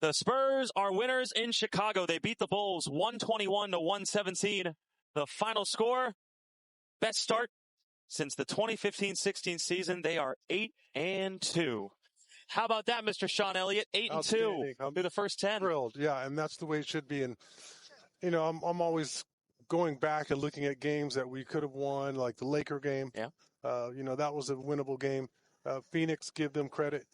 The Spurs are winners in Chicago. They beat the Bulls 121-117. The final score, best start since the 2015-16 season. They are 8-2. How about that, Mr. Sean Elliott? 8-2 through the first 10. Thrilled, yeah, and that's the way it should be. And you know, I'm always going back and looking at games that we could have won, like the Laker game. Yeah. You know, that was a winnable game. Phoenix, give them credit.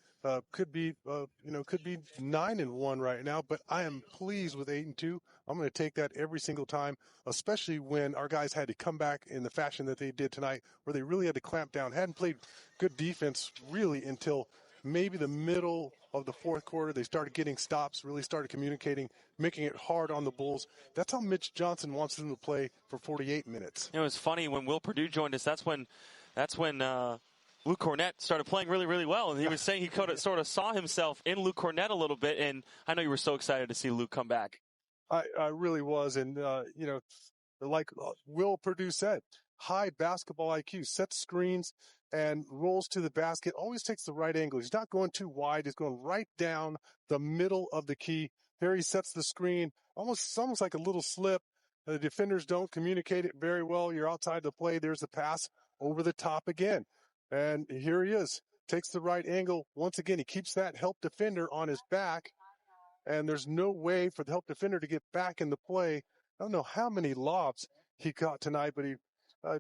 Could be 9-1 right now, but I am pleased with 8-2. I'm going to take that every single time, especially when our guys had to come back in the fashion that they did tonight, where they really had to clamp down. Hadn't played good defense really until maybe the middle of the fourth quarter. They started getting stops, really started communicating, making it hard on the Bulls. That's how Mitch Johnson wants them to play for 48 minutes. It was funny when Will Perdue joined us. That's when Luke Cornet started playing really, really well. And he was saying he sort of saw himself in Luke Cornet a little bit. And I know you were so excited to see Luke come back. I really was. And, you know, like Will Perdue said, high basketball IQ, sets screens and rolls to the basket, always takes the right angle. He's not going too wide. He's going right down the middle of the key. There he sets the screen, almost like a little slip. The defenders don't communicate it very well. You're outside the play. There's the pass over the top again. And here he is, takes the right angle. Once again, he keeps that help defender on his back, and there's no way for the help defender to get back in the play. I don't know how many lobs he got tonight, but he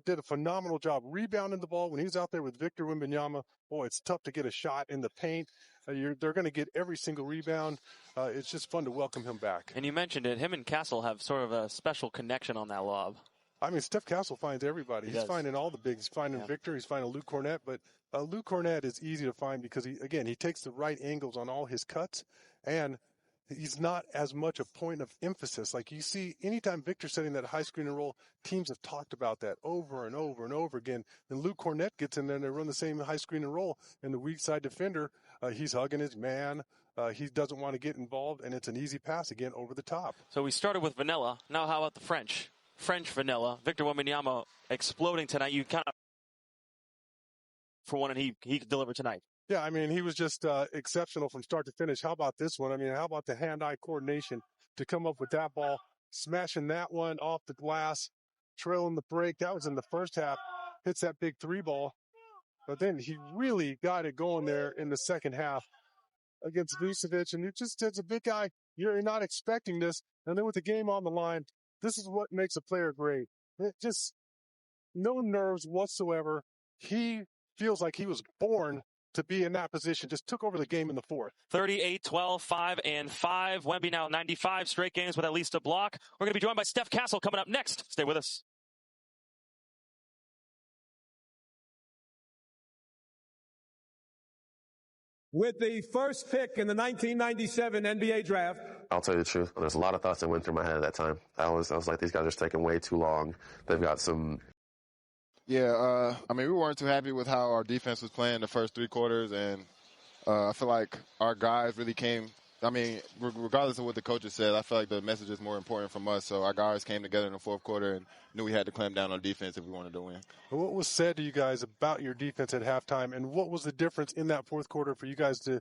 did a phenomenal job rebounding the ball when he was out there with Victor Wembanyama. Boy, it's tough to get a shot in the paint. They're going to get every single rebound. It's just fun to welcome him back. And you mentioned it. Him and Castle have sort of a special connection on that lob. I mean, Steph Castle finds everybody. He's finding all the bigs. He's finding Victor. He's finding Luke Cornet. But Luke Cornet is easy to find because, he takes the right angles on all his cuts. And he's not as much a point of emphasis. Like you see, anytime Victor's setting that high screen and roll, teams have talked about that over and over and over again. Then Luke Cornet gets in there and they run the same high screen and roll. And the weak side defender, he's hugging his man. He doesn't want to get involved. And it's an easy pass again over the top. So we started with vanilla. Now how about the French? French vanilla. Victor Wembanyama exploding tonight. You kind of for one, and he delivered tonight. Yeah, I mean, he was just exceptional from start to finish. How about this one? I mean, how about the hand-eye coordination to come up with that ball, smashing that one off the glass, trailing the break. That was in the first half. Hits that big three ball. But then he really got it going there in the second half against Vucevic. And it's a big guy. You're not expecting this. And then with the game on the line, this is what makes a player great. Just no nerves whatsoever. He feels like he was born to be in that position. Just took over the game in the fourth. 38, 12, 5, and 5. Wemby now 95 straight games with at least a block. We're going to be joined by Steph Castle coming up next. Stay with us. With the first pick in the 1997 NBA draft. I'll tell you the truth. There's a lot of thoughts that went through my head at that time. I was like, these guys are taking way too long. They've got some. Yeah, I mean, we weren't too happy with how our defense was playing the first three quarters, and I feel like our guys really came. I mean, regardless of what the coaches said, I feel like the message is more important from us. So our guys came together in the fourth quarter and knew we had to clamp down on defense if we wanted to win. What was said to you guys about your defense at halftime, and what was the difference in that fourth quarter for you guys to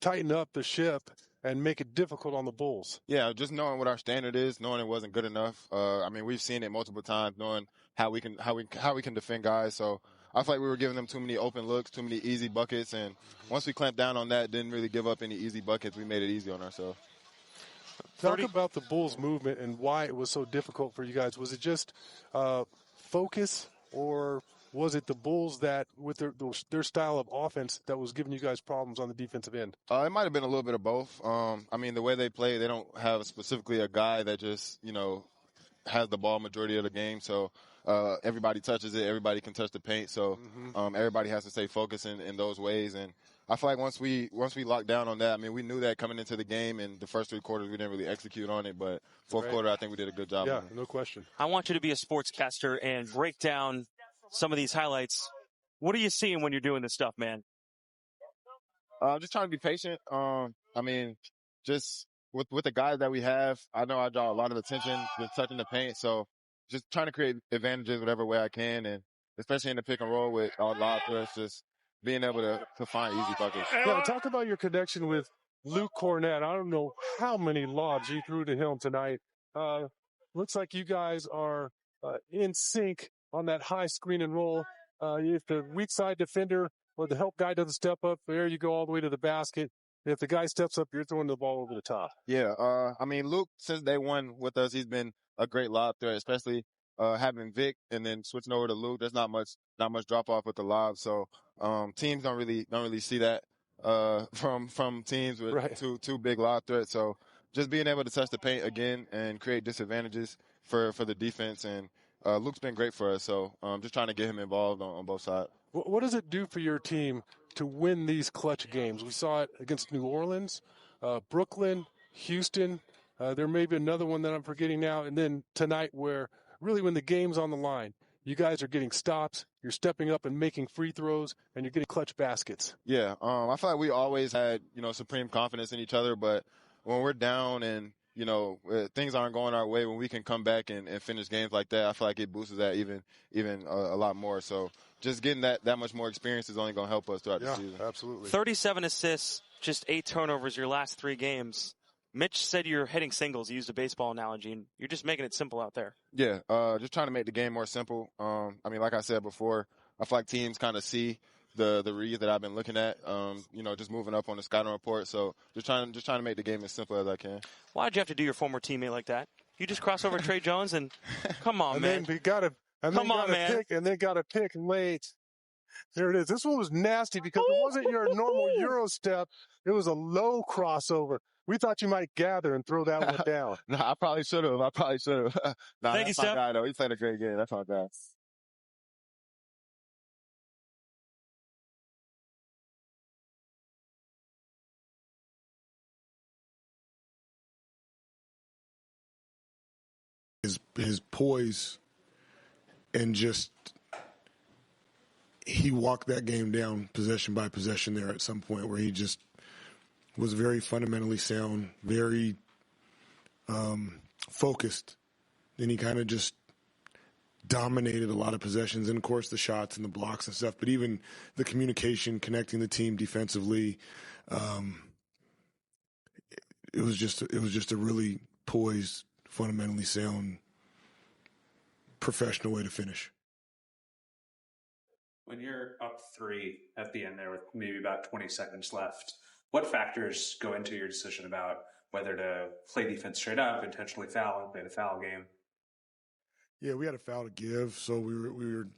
tighten up the ship and make it difficult on the Bulls? Yeah, just knowing what our standard is, knowing it wasn't good enough. I mean, we've seen it multiple times, knowing how we can defend guys. So I feel like we were giving them too many open looks, too many easy buckets, and once we clamped down on that, didn't really give up any easy buckets. We made it easy on ourselves. Talk about the Bulls' movement and why it was so difficult for you guys. Was it just focus, or was it the Bulls that, with their style of offense, that was giving you guys problems on the defensive end? It might have been a little bit of both. I mean, the way they play, they don't have specifically a guy that just, has the ball majority of the game. So everybody touches it. Everybody can touch the paint. So everybody has to stay focused in those ways. And I feel like once we locked down on that, I mean, we knew that coming into the game, and the first three quarters we didn't really execute on it. But fourth quarter, I think we did a good job. Yeah, no question. I want you to be a sportscaster and break down some of these highlights. What are you seeing when you're doing this stuff, man? Just trying to be patient. I mean, just with the guys that we have, I know I draw a lot of attention just touching the paint. So just trying to create advantages whatever way I can, and especially in the pick and roll with our lob threats, just being able to find easy buckets. Yeah, talk about your connection with Luke Cornet. I don't know how many lobs you threw to him tonight. Looks like you guys are in sync on that high screen and roll. If the weak side defender or the help guy doesn't step up, there you go all the way to the basket. If the guy steps up, you're throwing the ball over the top. Yeah, I mean, Luke, since day one with us, he's been a great lob threat, especially having Vic and then switching over to Luke. There's not much drop off with the lob, so teams don't really see that from teams with Right. two big lob threats. So just being able to touch the paint again and create disadvantages for the defense, and Luke's been great for us. So just trying to get him involved on both sides. What does it do for your team to win these clutch games? We saw it against New Orleans, Brooklyn, Houston. There may be another one that I'm forgetting now. And then tonight where really when the game's on the line, you guys are getting stops, you're stepping up and making free throws, and you're getting clutch baskets. Yeah, I feel like we always had, supreme confidence in each other. But when we're down and, things aren't going our way, when we can come back and finish games like that, I feel like it boosts that even a lot more. So just getting that much more experience is only going to help us throughout the season. Absolutely. 37 assists, just 8 turnovers your last 3 games. Mitch said you're hitting singles. He used a baseball analogy, and you're just making it simple out there. Yeah, just trying to make the game more simple. I mean, like I said before, I feel like teams kind of see the reads that I've been looking at, just moving up on the scouting report. So just trying to make the game as simple as I can. Why'd you have to do your former teammate like that? You just cross over Trey Jones and come on, man. Then we got to pick late. There it is. This one was nasty because it wasn't your normal Euro step. It was a low crossover. We thought you might gather and throw that one down. No, I probably should have. Thank you, that's my Steph. guy, though. He played a great game. That's my guy. His poise and just he walked that game down possession by possession there at some point where he just was very fundamentally sound, very focused. Then he kind of just dominated a lot of possessions, and of course the shots and the blocks and stuff. But even the communication, connecting the team defensively, it was just a really poised, fundamentally sound, professional way to finish. When you're up 3 at the end there with maybe about 20 seconds left, what factors go into your decision about whether to play defense straight up, intentionally foul, and play the foul game? Yeah, we had a foul to give, so we were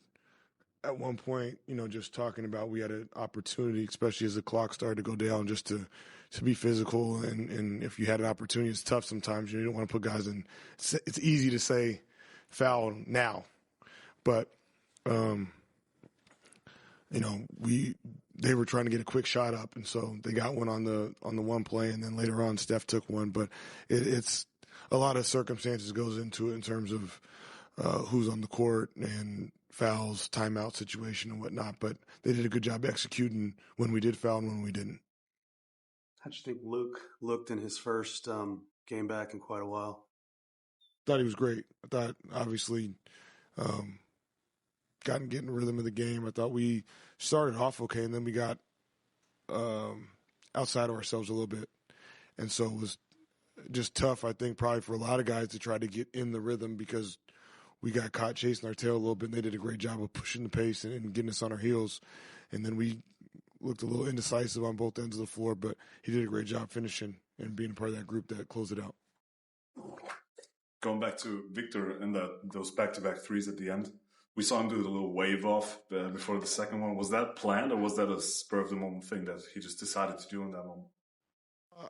at one point, just talking about we had an opportunity, especially as the clock started to go down, just to be physical. And if you had an opportunity, it's tough sometimes. You don't want to put guys in. It's easy to say foul now, but they were trying to get a quick shot up, and so they got one on the one play, and then later on Steph took one. But it's a lot of circumstances goes into it in terms of who's on the court and fouls, timeout situation and whatnot. But they did a good job executing when we did foul and when we didn't. How do you think Luke looked in his first game back in quite a while? Thought he was great. I thought obviously getting the rhythm of the game. I thought we started off okay, and then we got outside of ourselves a little bit. And so it was just tough, I think, probably for a lot of guys to try to get in the rhythm because we got caught chasing our tail a little bit, and they did a great job of pushing the pace and getting us on our heels. And then we looked a little indecisive on both ends of the floor, but he did a great job finishing and being a part of that group that closed it out. Going back to Victor and those back-to-back threes at the end, we saw him do the little wave off before the second one. Was that planned, or was that a spur-of-the-moment thing that he just decided to do in that moment?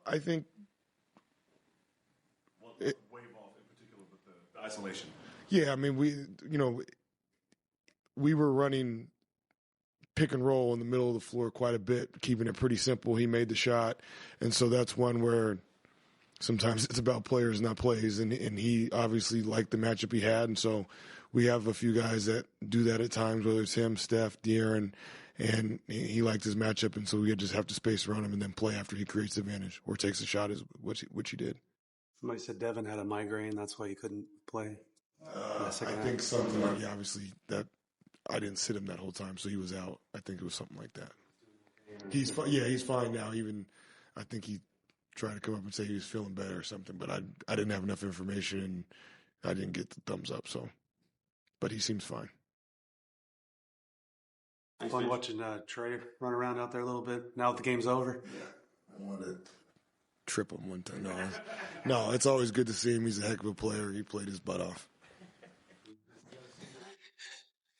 I think wave off in particular with the isolation. Yeah, I mean, we were running pick and roll in the middle of the floor quite a bit, keeping it pretty simple. He made the shot, and so that's one where sometimes it's about players, not plays, and he obviously liked the matchup he had, and so we have a few guys that do that at times, whether it's him, Steph, De'Aaron, and he liked his matchup, and so we just have to space around him and then play after he creates advantage or takes a shot, which he did. Somebody said Devin had a migraine, that's why he couldn't play. I think something like, obviously, that I didn't sit him that whole time, so he was out. I think it was something like that. He's fine now. Even I think he try to come up and say he was feeling better or something, but I didn't have enough information and I didn't get the thumbs up. So, but he seems fine. Fun watching Trey run around out there a little bit now that the game's over. Yeah, I want to trip him one time. No, it's always good to see him. He's a heck of a player. He played his butt off.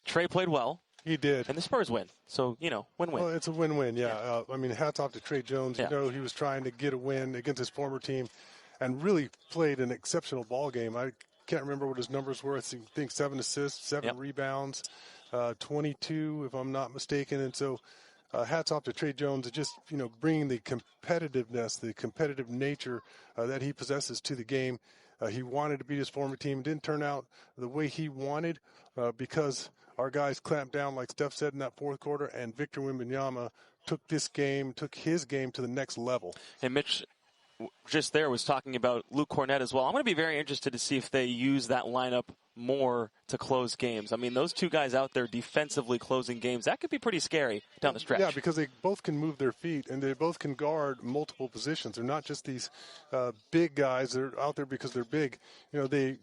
Trey played well. He did. And the Spurs win. So, win-win. Well, it's a win-win, yeah. Hats off to Trey Jones. Yeah. He was trying to get a win against his former team and really played an exceptional ball game. I can't remember what his numbers were. I think 7 assists, 7 rebounds, 22, if I'm not mistaken. And so hats off to Trey Jones and just, bringing the competitiveness, the competitive nature that he possesses to the game. He wanted to beat his former team. It didn't turn out the way he wanted because our guys clamped down, like Steph said, in that fourth quarter, and Victor Wembanyama took his game to the next level. And Mitch just there was talking about Luke Cornet as well. I'm going to be very interested to see if they use that lineup more to close games. I mean, those two guys out there defensively closing games, that could be pretty scary down the stretch. Yeah, because they both can move their feet, and they both can guard multiple positions. They're not just these big guys. They're out there because they're big. They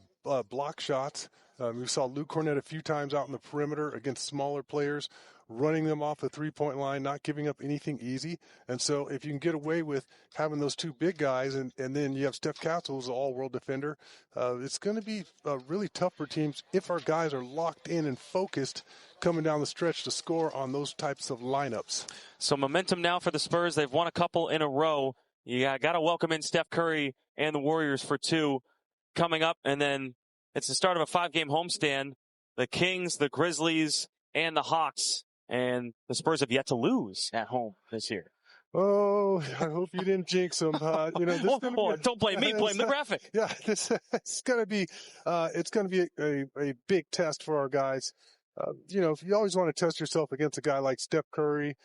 block shots. We saw Luke Cornet a few times out in the perimeter against smaller players, running them off the three-point line, not giving up anything easy. And so if you can get away with having those two big guys and then you have Stephon Castle, who's an all-world defender, it's going to be really tough for teams if our guys are locked in and focused coming down the stretch to score on those types of lineups. So momentum now for the Spurs. They've won a couple in a row. You got to welcome in Steph Curry and the Warriors for 2 coming up. And then it's the start of a 5-game homestand. The Kings, the Grizzlies, and the Hawks. And the Spurs have yet to lose at home this year. Oh, I hope you didn't jinx them. Don't blame me, blame the graphic. Yeah, it's going to be a big test for our guys. If you always want to test yourself against a guy like Steph Curry,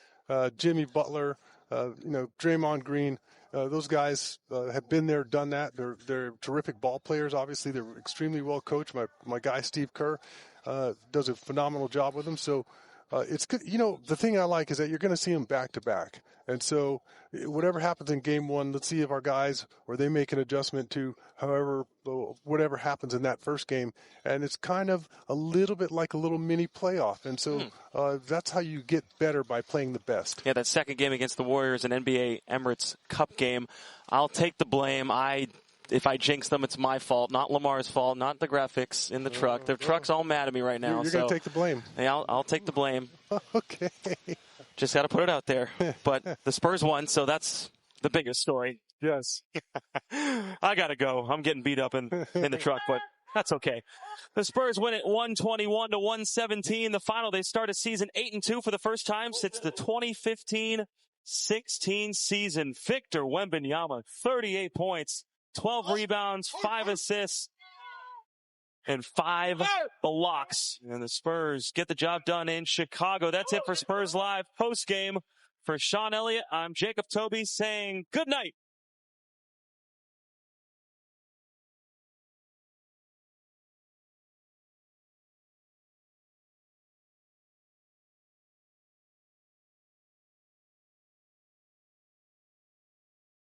Jimmy Butler, Draymond Green. Those guys have been there, done that. They're terrific ball players. Obviously, they're extremely well coached. My guy Steve Kerr does a phenomenal job with them. So it's good. The thing I like is that you're going to see them back to back. And so whatever happens in game one, let's see if our guys or they make an adjustment to whatever happens in that first game. And it's kind of a little bit like a little mini playoff. And so that's how you get better, by playing the best. Yeah, that second game against the Warriors, an NBA Emirates Cup game. I'll take the blame. If I jinx them, it's my fault, not Lamar's fault, not the graphics in the truck. The truck's all mad at me right now. You're going to take the blame. Yeah, I'll take the blame. Okay. Just got to put it out there. But the Spurs won, so that's the biggest story. Yes. I got to go. I'm getting beat up in the truck, but that's okay. The Spurs win it 121-117. The final, they start a season 8-2 for the first time since the 2015-16 season. Victor Wembanyama, 38 points. 12 rebounds, 5 assists, and 5 blocks. And the Spurs get the job done in Chicago. That's it for Spurs Live post-game. For Sean Elliott, I'm Jacob Toby saying good night